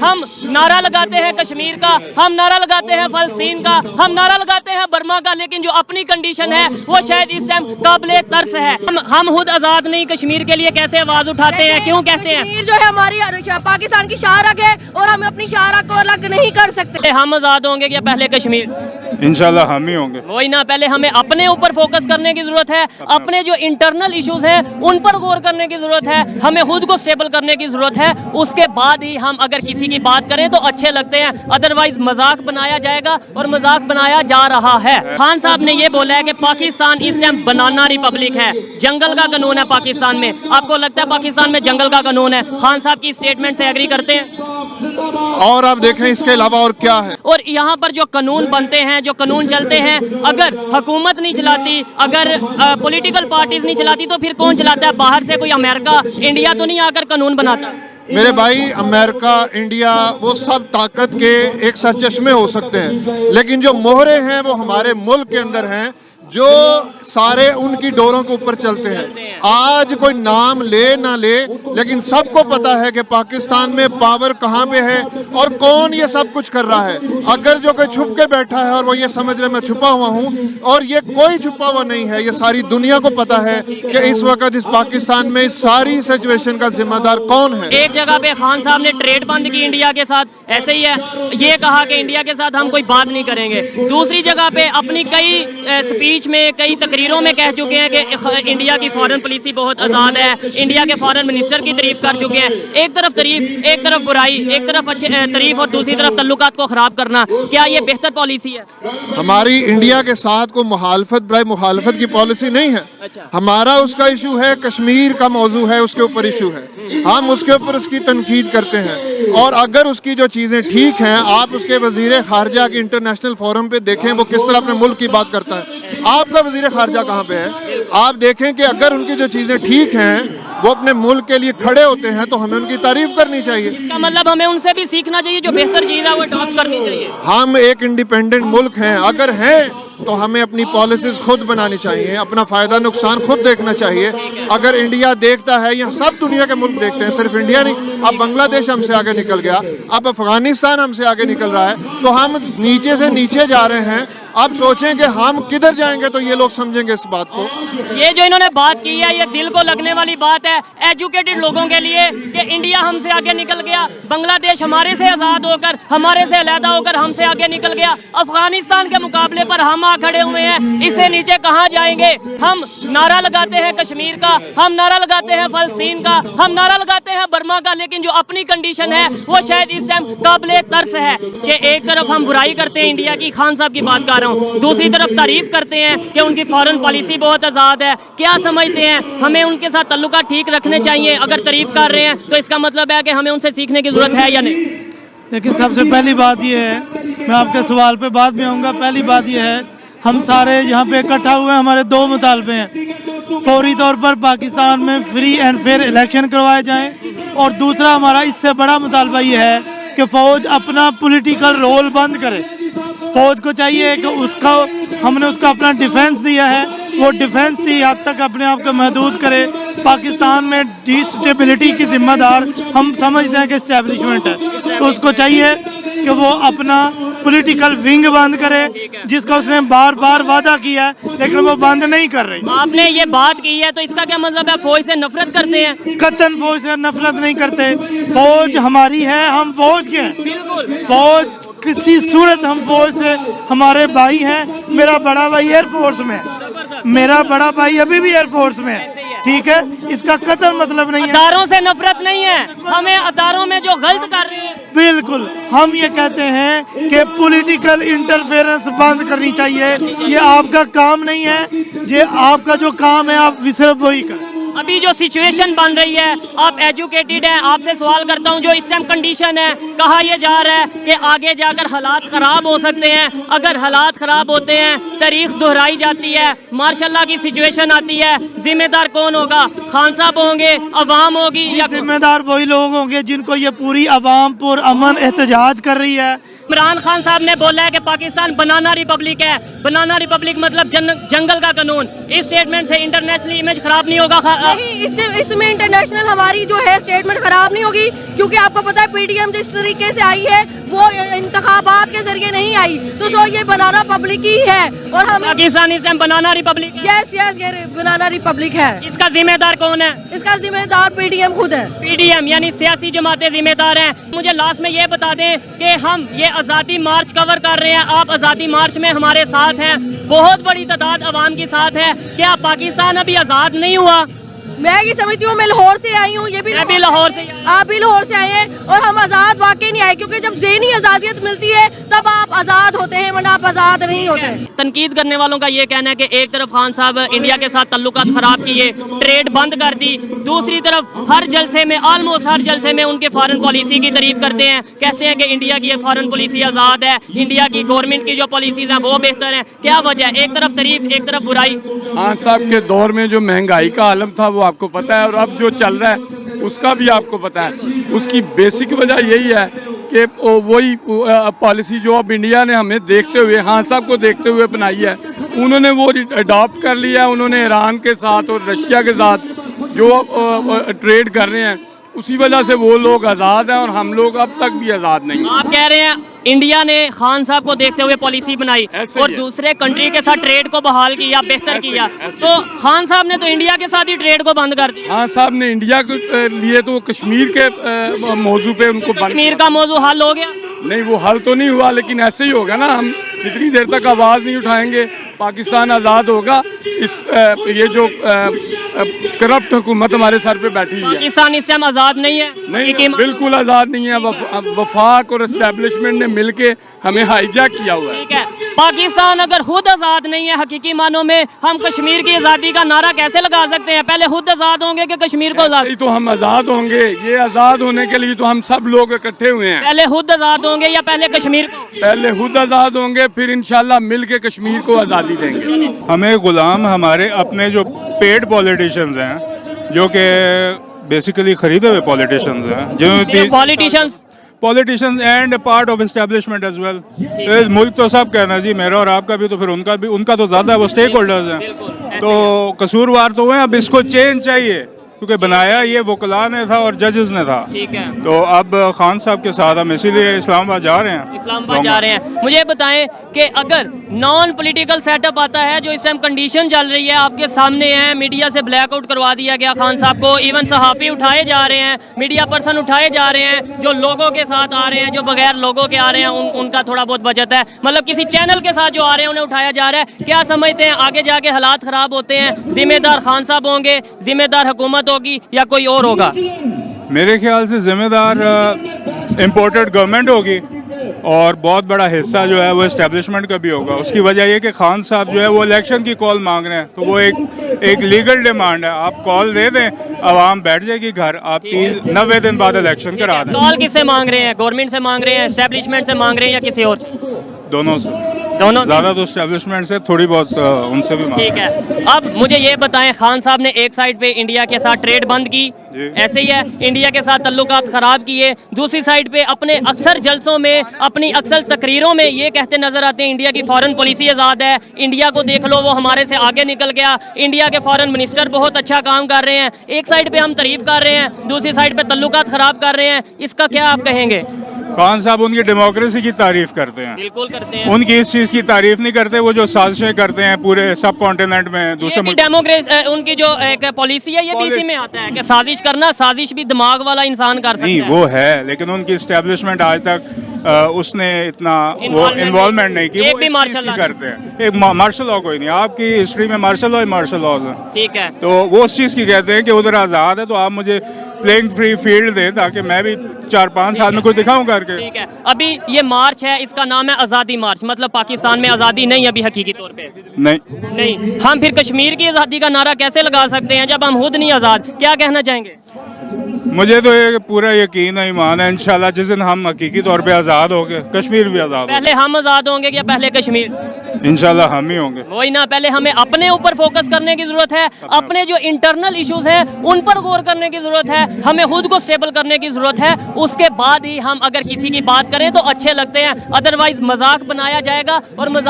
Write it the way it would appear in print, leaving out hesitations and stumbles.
हम नारा लगाते हैं कश्मीर का, हम नारा लगाते हैं फलस्तीन का, हम नारा लगाते हैं बर्मा का, लेकिन जो अपनी कंडीशन है वो शायद इस टाइम काबिले तर्स है। हम खुद आजाद नहीं कश्मीर के लिए कैसे आवाज उठाते हैं, क्यों कहते हैं? कश्मीर जो है हमारी पाकिस्तान की शाहरग है और हम अपनी शाहरग को अलग नहीं कर सकते। हम आजाद होंगे या पहले कश्मीर? इंशाल्लाह हम ही होंगे। वही ना, पहले हमें अपने ऊपर फोकस करने की जरूरत है, अपने जो इंटरनल इश्यूज हैं उन पर गौर करने की जरूरत है, हमें खुद को स्टेबल करने की जरूरत है। उसके बाद ही हम अगर किसी की बात करें तो अच्छे लगते हैं, अदरवाइज मजाक बनाया जाएगा और मजाक बनाया जा रहा है। खान साहब ने ये बोला है कि पाकिस्तान इस टाइम बनाना रिपब्लिक है, जंगल का कानून है पाकिस्तान में। आपको लगता है पाकिस्तान में जंगल का कानून है? खान साहब की स्टेटमेंट से एग्री करते हैं? और आप देखें इसके अलावा और क्या है। और यहाँ पर जो कानून बनते हैं, जो कानून चलते हैं, अगर हुकूमत नहीं चलाती, अगर पॉलिटिकल पार्टीज नहीं चलाती तो फिर कौन चलाता है? बाहर से कोई अमेरिका, इंडिया तो नहीं आकर कानून बनाता। मेरे भाई, अमेरिका, इंडिया वो सब ताकत के एक सरचश्मे हो सकते हैं, लेकिन जो मोहरे हैं वो हमारे मुल्क के अंदर हैं, जो सारे उनकी डोरों के ऊपर चलते हैं। आज कोई नाम ले ना ले, लेकिन सबको पता है कि पाकिस्तान में पावर कहाँ पे है और कौन ये सब कुछ कर रहा है। अगर जो कोई छुप के बैठा है और वो ये समझ रहे मैं छुपा हुआ हूँ, और ये कोई छुपा हुआ नहीं है, ये सारी दुनिया को पता है कि इस वक्त इस पाकिस्तान में इस सारी सिचुएशन का जिम्मेदार कौन है। एक जगह पे खान साहब ने ट्रेड बंद की इंडिया के साथ, ऐसे ही है, ये कहा कि इंडिया के साथ हम कोई बात नहीं करेंगे। दूसरी जगह पे अपनी कई स्पीच में, कई तकरीरों में कह चुके हैं कि इंडिया की फॉरेन पॉलिसी बहुत आज़ाद है, इंडिया के फॉरेन मिनिस्टर की तारीफ कर चुके हैं। एक तरफ तारीफ, एक तरफ बुराई, एक तरफ अच्छे तारीफ और दूसरी तरफ तल्लुकात को खराब करना, क्या ये बेहतर पॉलिसी है? हमारी इंडिया के साथ को मुखालफत की पॉलिसी नहीं है। अच्छा। हमारा उसका इशू है, कश्मीर का मौजू है, उसके ऊपर इशू है, हम उसके ऊपर उसकी तनकीद करते हैं। और अगर उसकी जो चीज़ें ठीक हैं, आप उसके वजीर खारजा के इंटरनेशनल फोरम पे देखें वो किस तरह अपने मुल्क की बात करता है। आपका वजीर खारजा कहाँ पे है? आप देखें कि अगर उनकी जो चीज़ें ठीक हैं, वो अपने मुल्क के लिए खड़े होते हैं, तो हमें उनकी तारीफ करनी चाहिए। इसका मतलब हमें उनसे भी सीखना चाहिए, जो बेहतर चीज़ है वो अडॉप्ट करनी चाहिए। हम एक इंडिपेंडेंट मुल्क हैं, अगर हैं तो हमें अपनी पॉलिसीज खुद बनानी चाहिए, अपना फ़ायदा नुकसान खुद देखना चाहिए। अगर इंडिया देखता है, या सब दुनिया के मुल्क देखते हैं, सिर्फ इंडिया नहीं, अब बांग्लादेश हमसे आगे निकल गया, अब अफगानिस्तान हमसे आगे निकल रहा है, तो हम नीचे से नीचे जा रहे हैं। अब सोचें कि हम किधर जाएंगे तो ये लोग समझेंगे इस बात को। ये जो इन्होंने बात की है, ये दिल को लगने वाली बात है एजुकेटेड लोगों के लिए कि इंडिया हमसे आगे निकल गया, बांग्लादेश हमारे से आज़ाद होकर, हमारे से अलहदा होकर हमसे आगे निकल गया, अफगानिस्तान के मुकाबले पर हम आ खड़े हुए हैं, इससे नीचे कहाँ जाएंगे? हम नारा लगाते हैं कश्मीर का, हम नारा लगाते हैं फलस्तीन का, हम नारा लगाते हैं बर्मा का, लेकिन जो अपनी कंडीशन है वो शायद इस टाइम काबिले तर्स है कि एक तरफ हम बुराई करते हैं इंडिया की, खान साहब की बात कर रहा हूं, दूसरी तरफ तारीफ करते हैं कि उनकी फॉरेन पॉलिसी बहुत आज़ाद है। क्या समझते हैं, हमें उनके साथ ताल्लुकात ठीक रखने चाहिए? अगर तारीफ कर रहे हैं तो इसका मतलब है कि हमें उनसे सीखने की जरूरत है या नहीं? देखिए, सबसे पहली बात यह है, मैं आपके सवाल पे बाद में आऊँगा, पहली बात यह है, हम सारे यहाँ पे इकट्ठा हुए हैं, हमारे दो मुतालबे हैं। फौरी तौर पर पाकिस्तान में फ्री एंड फेयर इलेक्शन करवाए जाएं, और दूसरा हमारा इससे बड़ा मुतालबा ये है कि फ़ौज अपना पॉलिटिकल रोल बंद करे। फ़ौज को चाहिए कि हमने उसका अपना डिफेंस दिया है, वो डिफेंस की हद तक अपने आप को महदूद करे। पाकिस्तान में डिस्टेबिलिटी की जिम्मेदार हम समझते हैं कि इस्टेब्लिशमेंट है, तो उसको चाहिए कि वो अपना पॉलिटिकल विंग बंद करे, जिसका उसने बार बार वादा किया है, लेकिन वो बंद नहीं कर रही। आपने ये बात की है तो इसका क्या मतलब है? फौज से नफरत करते हैं? कतन फौज से नफरत नहीं करते, फौज हमारी है, हम फौज के हैं। बिल्कुल। फौज किसी सूरत हम फौज से, हमारे भाई हैं, मेरा बड़ा भाई एयरफोर्स में है, मेरा बड़ा भाई अभी भी एयरफोर्स में है, ठीक है? इसका कतल मतलब नहीं है, अदारों से नफरत नहीं है, हमें अदारों में जो गलत कर रहे हैं, बिल्कुल हम ये कहते हैं कि पॉलिटिकल इंटरफेरेंस बंद करनी चाहिए। ये आपका काम नहीं है, ये आपका जो काम है आप सिर्फ वही करें। अभी जो सिचुएशन बन रही है, आप एजुकेटेड हैं, आपसे सवाल करता हूं, जो इस टाइम कंडीशन है, कहा यह जा रहा है कि आगे जाकर हालात ख़राब हो सकते हैं। अगर हालात ख़राब होते हैं, तारीख दोहराई जाती है, मार्शल की सिचुएशन आती है, जिम्मेदार कौन होगा? खान साहब होंगे, अवाम होगी, या जिम्मेदार वही लोग होंगे जिनको ये पूरी अवाम पर अमन एहतजाज कर रही है। इमरान खान साहब ने बोला है कि पाकिस्तान बनाना रिपब्लिक है। बनाना रिपब्लिक मतलब जंगल का कानून। इस स्टेटमेंट से इंटरनेशनल इमेज खराब नहीं होगा नहीं, इसमें इंटरनेशनल हमारी जो है स्टेटमेंट खराब नहीं होगी, क्योंकि आपको पता है पीडीएम जिस तरीके से आई है वो इंतखाबात के जरिए नहीं आई, तो ये बनाना पब्लिक ही है। और हम पाकिस्तान इस टाइम बनाना रिपब्लिक है। यस ये बनाना रिपब्लिक है। इसका जिम्मेदार कौन है? इसका जिम्मेदार पीडीएम खुद है। पीडीएम यानी सियासी जमातें जिम्मेदार हैं। मुझे लास्ट में ये बता दें कि हम ये आज़ादी मार्च कवर कर रहे हैं, आप आज़ादी मार्च में हमारे साथ हैं, बहुत बड़ी तादाद अवाम के साथ है। क्या पाकिस्तान अभी आज़ाद नहीं हुआ? मैं ये समझती हूँ, मैं लाहौर से आई हूँ, ये भी मैं भी लाहौर से। आप भी लाहौर से आए हैं, और हम आज़ाद वाकई नहीं आए, क्योंकि जब ज़हनी आज़ादियत मिलती है तब आप आज़ाद होते हैं, वरना आप आज़ाद नहीं होते। तनकीद करने वालों का ये कहना है कि एक तरफ खान साहब इंडिया के साथ तल्लुकात खराब किए, ट्रेड बंद कर दी, दूसरी तरफ हर जलसे में, ऑलमोस्ट हर जलसे में उनके फॉरेन पॉलिसी की तारीफ करते हैं, कहते हैं कि इंडिया की फॉरेन पॉलिसी आज़ाद है, इंडिया की गवर्नमेंट की जो पॉलिसीज हैं वो बेहतर हैं। क्या वजह है? एक तरफ तारीफ, एक तरफ बुराई। खान साहब के दौर में जो महंगाई का आलम था वो आपको पता है, और अब जो चल रहा है उसका भी आपको पता है। उसकी बेसिक वजह यही है कि वही पॉलिसी जो अब इंडिया ने हमें देखते हुए, खान साहब को देखते हुए अपनाई है, उन्होंने वो अडॉप्ट कर लिया। उन्होंने ईरान के साथ और रशिया के साथ जो ट्रेड कर रहे हैं, उसी वजह से वो लोग आज़ाद हैं और हम लोग अब तक भी आज़ाद नहीं हैं। आप कह रहे हैं इंडिया ने खान साहब को देखते हुए पॉलिसी बनाई और दूसरे कंट्री के साथ ट्रेड को बहाल किया, बेहतर किया, तो खान साहब ने तो इंडिया के साथ ही ट्रेड को बंद कर दिया। खान साहब ने इंडिया के लिए तो कश्मीर के मौजू पे उनको कश्मीर का मौजू हल हो गया? नहीं, वो हल तो नहीं हुआ, लेकिन ऐसे ही होगा ना। हम जितनी देर तक आवाज़ नहीं उठाएंगे पाकिस्तान आज़ाद होगा। ये जो करप्ट हुकूमत हमारे सर पे बैठी है, पाकिस्तान इस टाइम आज़ाद नहीं है। नहीं, बिल्कुल आज़ाद नहीं है। वफाक और एस्टेब्लिशमेंट ने मिलके हमें हाईजैक किया हुआ है। ठीक है, पाकिस्तान अगर खुद आज़ाद नहीं है हकीकी मानों में, हम कश्मीर की आज़ादी का नारा कैसे लगा सकते हैं? पहले खुद आज़ाद होंगे कि कश्मीर को आज़ाद? तो हम आज़ाद होंगे, ये आज़ाद होने के लिए तो हम सब लोग इकट्ठे हुए हैं। पहले खुद आज़ाद होंगे या पहले कश्मीर को? पहले खुद आज़ाद होंगे, फिर इंशाल्लाह मिल के कश्मीर को आज़ादी देंगे। हमें गुलाम हमारे अपने जो पेड पॉलिटिशियंस हैं, जो कि बेसिकली खरीदे हुए पॉलिटिशियंस हैं, politicians and part of establishment as well. मुल्क तो सब कहना जी, मेरा और आपका भी, तो फिर उनका तो ज़्यादा है, वो स्टेक होल्डर्स हैं, तो कसूरवार तो हुए। अब इसको चेंज चाहिए, क्योंकि बनाया ये वकला ने था और जजेस ने था। ठीक है, तो अब खान साहब के साथ हम इसीलिए इस्लामाबाद जा रहे हैं। इस्लामाबाद जा रहे हैं। मुझे बताएं कि अगर नॉन पॉलिटिकल सेटअप आता है, जो इस टाइम कंडीशन चल रही है आपके सामने है, मीडिया से ब्लैकआउट करवा दिया गया खान साहब को, इवन सहाफ़ी उठाए जा रहे हैं, मीडिया पर्सन उठाए जा रहे हैं, जो लोगों के साथ आ रहे हैं, जो बगैर लोगों के आ रहे हैं, उनका थोड़ा बहुत बचत है, मतलब किसी चैनल के साथ जो आ रहे हैं उन्हें उठाया जा रहा है। क्या समझते हैं आगे जाके हालात ख़राब होते हैं? जिम्मेदार खान साहब होंगे, जिम्मेदार हुकूमत होगी, या कोई और होगा? मेरे ख्याल से जिम्मेदार इम्पोर्टेड गवर्नमेंट होगी, और बहुत बड़ा हिस्सा जो है वो एस्टेब्लिशमेंट का भी होगा। उसकी वजह यह कि खान साहब जो है वो इलेक्शन की कॉल मांग रहे हैं, तो वो एक लीगल डिमांड है। आप कॉल दे दें, आवाम बैठ जाएगी घर, आप 90 दिन बाद इलेक्शन करा दें। कॉल किससे मांग रहे हैं? गवर्नमेंट से मांग रहे हैं, एस्टेब्लिशमेंट से मांग रहे हैं, या किसी और? दोनों से। दोनों ज़्यादा तो एस्टेब्लिशमेंट से, थोड़ी बहुत उनसे भी मांग। ठीक है, अब मुझे ये बताएं, खान साहब ने एक साइड पे इंडिया के साथ ट्रेड बंद की, ऐसे ही है, इंडिया के साथ तल्लुकात खराब किए, दूसरी साइड पे अपने अक्सर जलसों में, अपनी अक्सर तकरीरों में ये कहते नजर आते हैं इंडिया की फॉरेन पॉलिसी आज़ाद है, इंडिया को देख लो वो हमारे से आगे निकल गया, इंडिया के फॉरेन मिनिस्टर बहुत अच्छा काम कर रहे हैं। एक साइड पे हम तारीफ कर रहे हैं, दूसरी साइड पे तल्लुकात खराब कर रहे हैं, इसका क्या आप कहेंगे? खान साहब उनकी डेमोक्रेसी की तारीफ करते हैं, बिल्कुल करते हैं। उनकी इस चीज़ की तारीफ नहीं करते, वो जो साजिशें करते हैं पूरे सब कॉन्टिनेंट में, दूसरे मुल्क। डेमोक्रेसी उनकी जो एक पॉलिसी है, ये भी इसी में आता है कि साजिश करना, साजिश भी दिमाग वाला इंसान कर सकता है। नहीं, वो है, लेकिन उनकी एस्टेब्लिशमेंट आज तक उसने इतना वो इन्वॉल्वमेंट नहीं की। एक वो भी इस मार्शल चीज़ लॉ की करते हैं, एक मार्शल लॉ कोई नहीं। आपकी हिस्ट्री में मार्शल लॉज हैं, ठीक है, तो वो उस चीज़ की कहते हैं कि उधर आज़ाद है, तो आप मुझे प्लेइंग फ्री फील्ड दें ताकि मैं भी 4-5 साल में कुछ दिखाऊं करके। ठीक है, अभी ये मार्च है, इसका नाम है आज़ादी मार्च, मतलब पाकिस्तान में आज़ादी नहीं अभी हकीकी तौर पे। नहीं, हम फिर कश्मीर की आज़ादी का नारा कैसे लगा सकते हैं जब हम खुद नहीं आज़ाद? क्या कहना चाहेंगे? मुझे तो ये पूरा यकीन है, ईमान है, इंशाल्लाह जिस दिन हम हकीकी तौर पे आज़ाद होंगे, कश्मीर भी आज़ाद होगा। पहले हम आज़ाद होंगे या पहले कश्मीर? इंशाल्लाह हम ही होंगे। वही ना, पहले हमें अपने ऊपर फोकस करने की जरूरत है, अपने जो इंटरनल इश्यूज हैं उन पर गौर करने की जरूरत है, हमें खुद को स्टेबल करने की जरूरत है, उसके बाद ही हम अगर किसी की बात करें तो अच्छे लगते हैं, अदरवाइज मजाक बनाया जाएगा और